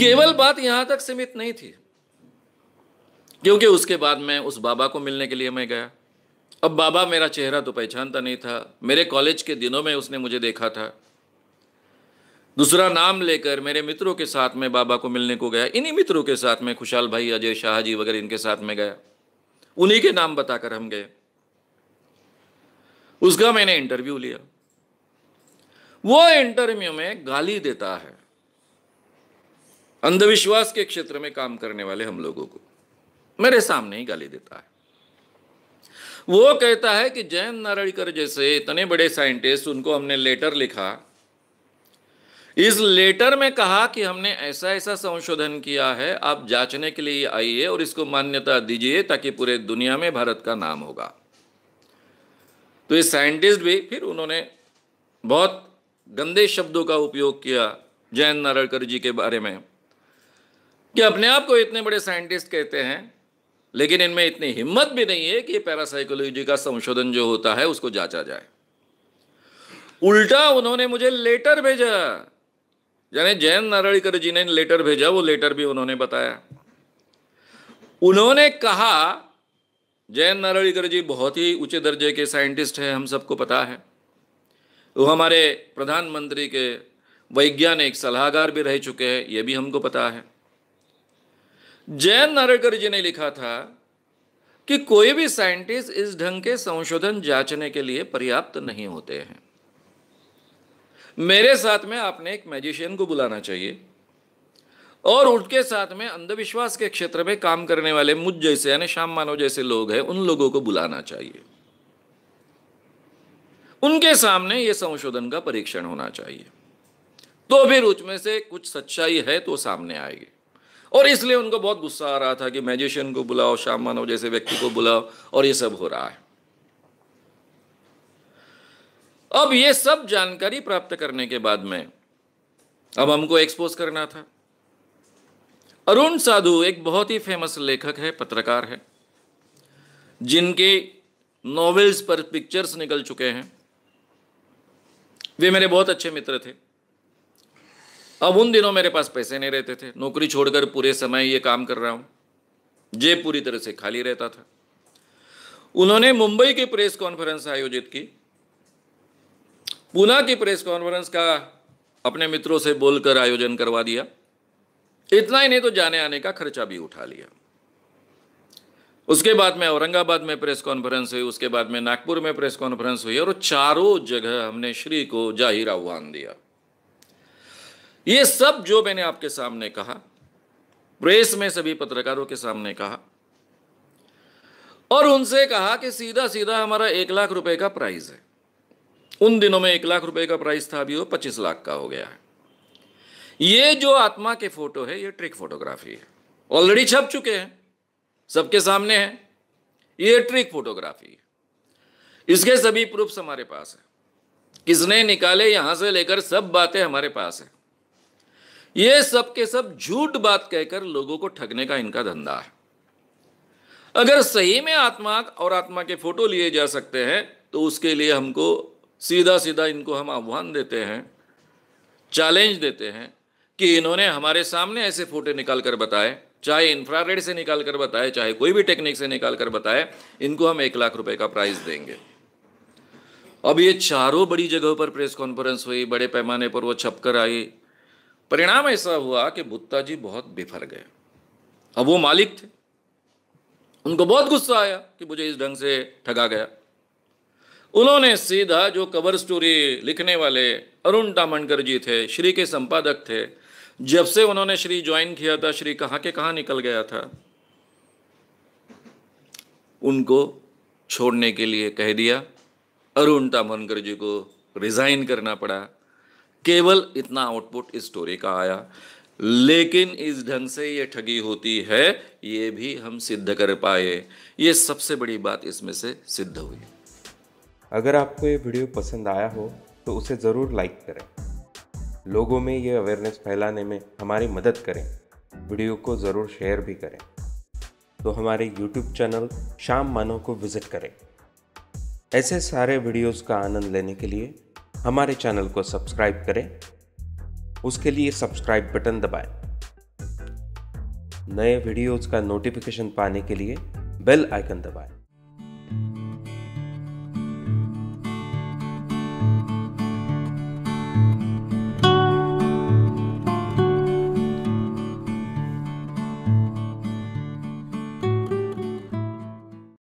केवल बात यहां तक सीमित नहीं थी, क्योंकि उसके बाद मैं उस बाबा को मिलने के लिए मैं गया। अब बाबा मेरा चेहरा तो पहचानता नहीं था, मेरे कॉलेज के दिनों में उसने मुझे देखा था। दूसरा नाम लेकर मेरे मित्रों के साथ में बाबा को मिलने को गया। इन्हीं मित्रों के साथ में खुशहाल भाई, अजय शाह जी वगैरह इनके साथ में गया, उन्हीं के नाम बताकर हम गए। उसका मैंने इंटरव्यू लिया। वो इंटरव्यू में गाली देता है अंधविश्वास के क्षेत्र में काम करने वाले हम लोगों को, मेरे सामने ही गाली देता है। वो कहता है कि जयंत नारळीकर जैसे इतने बड़े साइंटिस्ट, उनको हमने लेटर लिखा, इस लेटर में कहा कि हमने ऐसा ऐसा संशोधन किया है, आप जांचने के लिए आइए और इसको मान्यता दीजिए ताकि पूरे दुनिया में भारत का नाम होगा। तो ये साइंटिस्ट भी फिर उन्होंने बहुत गंदे शब्दों का उपयोग किया जयंत नारळीकर जी के बारे में, कि अपने आप को इतने बड़े साइंटिस्ट कहते हैं, लेकिन इनमें इतनी हिम्मत भी नहीं है कि पैरासाइकोलॉजी का संशोधन जो होता है उसको जांचा जाए। उल्टा उन्होंने मुझे लेटर भेजा, यानी जयंत नारळीकर जी ने लेटर भेजा, वो लेटर भी उन्होंने बताया। उन्होंने कहा, जयंत नारळीकर जी बहुत ही ऊंचे दर्जे के साइंटिस्ट हैं, हम सबको पता है, वो हमारे प्रधानमंत्री के वैज्ञानिक सलाहकार भी रह चुके हैं, ये भी हमको पता है। जयंत नारळीकर जी ने लिखा था कि कोई भी साइंटिस्ट इस ढंग के संशोधन जांचने के लिए पर्याप्त नहीं होते हैं। मेरे साथ में आपने एक मैजिशियन को बुलाना चाहिए और उनके साथ में अंधविश्वास के क्षेत्र में काम करने वाले मुझ जैसे यानी श्याम मानव जैसे लोग हैं, उन लोगों को बुलाना चाहिए। उनके सामने यह संशोधन का परीक्षण होना चाहिए, तो फिर उसमें से कुछ सच्चाई है तो सामने आएगी। और इसलिए उनको बहुत गुस्सा आ रहा था कि मैजिशियन को बुलाओ, श्याम मानव जैसे व्यक्ति को बुलाओ, और ये सब हो रहा है। अब ये सब जानकारी प्राप्त करने के बाद में अब हमको एक्सपोज करना था। अरुण साधु एक बहुत ही फेमस लेखक है, पत्रकार है, जिनके नॉवेल्स पर पिक्चर्स निकल चुके हैं। वे मेरे बहुत अच्छे मित्र थे। अब उन दिनों मेरे पास पैसे नहीं रहते थे, नौकरी छोड़कर पूरे समय ये काम कर रहा हूं, जेब पूरी तरह से खाली रहता था। उन्होंने मुंबई की प्रेस कॉन्फ्रेंस आयोजित की, पूना की प्रेस कॉन्फ्रेंस का अपने मित्रों से बोलकर आयोजन करवा दिया। इतना ही नहीं तो जाने आने का खर्चा भी उठा लिया। उसके बाद में औरंगाबाद में प्रेस कॉन्फ्रेंस हुई, उसके बाद में नागपुर में प्रेस कॉन्फ्रेंस हुई, और चारों जगह हमने श्री को जाहिर आह्वान दिया। ये सब जो मैंने आपके सामने कहा, प्रेस में सभी पत्रकारों के सामने कहा, और उनसे कहा कि सीधा सीधा हमारा 1 लाख रुपए का प्राइस है। उन दिनों में 1 लाख रुपए का प्राइस था, अभी वो 25 लाख का हो गया है। ये जो आत्मा के फोटो है, ये ट्रिक फोटोग्राफी है, ऑलरेडी छप चुके हैं, सबके सामने है। ये ट्रिक फोटोग्राफी है, इसके सभी प्रूफ्स हमारे पास है, किसने निकाले यहां से लेकर सब बातें हमारे पास है। ये सब के सब झूठ बात कहकर लोगों को ठगने का इनका धंधा है। अगर सही में आत्मा और आत्मा के फोटो लिए जा सकते हैं तो उसके लिए हमको सीधा सीधा इनको हम आह्वान देते हैं, चैलेंज देते हैं कि इन्होंने हमारे सामने ऐसे फोटो निकाल कर बताए, चाहे इंफ्रारेड से निकाल कर बताए, चाहे कोई भी टेक्निक से निकाल कर बताए, इनको हम 1 लाख रुपए का प्राइस देंगे। अब ये चारों बड़ी जगहों पर प्रेस कॉन्फ्रेंस हुई, बड़े पैमाने पर वो छपकर आई। परिणाम ऐसा हुआ कि बुत्ता जी बहुत बिफर गए। अब वो मालिक थे, उनको बहुत गुस्सा आया कि मुझे इस ढंग से ठगा गया। उन्होंने सीधा जो कवर स्टोरी लिखने वाले अरुण तामणकर जी थे, श्री के संपादक थे, जब से उन्होंने श्री ज्वाइन किया था, श्री कहाँ के कहाँ निकल गया था, उनको छोड़ने के लिए कह दिया। अरुण तामणकर जी को रिजाइन करना पड़ा। केवल इतना आउटपुट इस स्टोरी का आया, लेकिन इस ढंग से ये ठगी होती है, ये भी हम सिद्ध कर पाए। ये सबसे बड़ी बात इसमें से सिद्ध हुई। अगर आपको ये वीडियो पसंद आया हो तो उसे ज़रूर लाइक करें, लोगों में ये अवेयरनेस फैलाने में हमारी मदद करें। वीडियो को ज़रूर शेयर भी करें। तो हमारे YouTube चैनल श्याम मानव को विज़िट करें। ऐसे सारे वीडियोस का आनंद लेने के लिए हमारे चैनल को सब्सक्राइब करें। उसके लिए सब्सक्राइब बटन दबाएं। नए वीडियोज़ का नोटिफिकेशन पाने के लिए बेल आइकन दबाएं।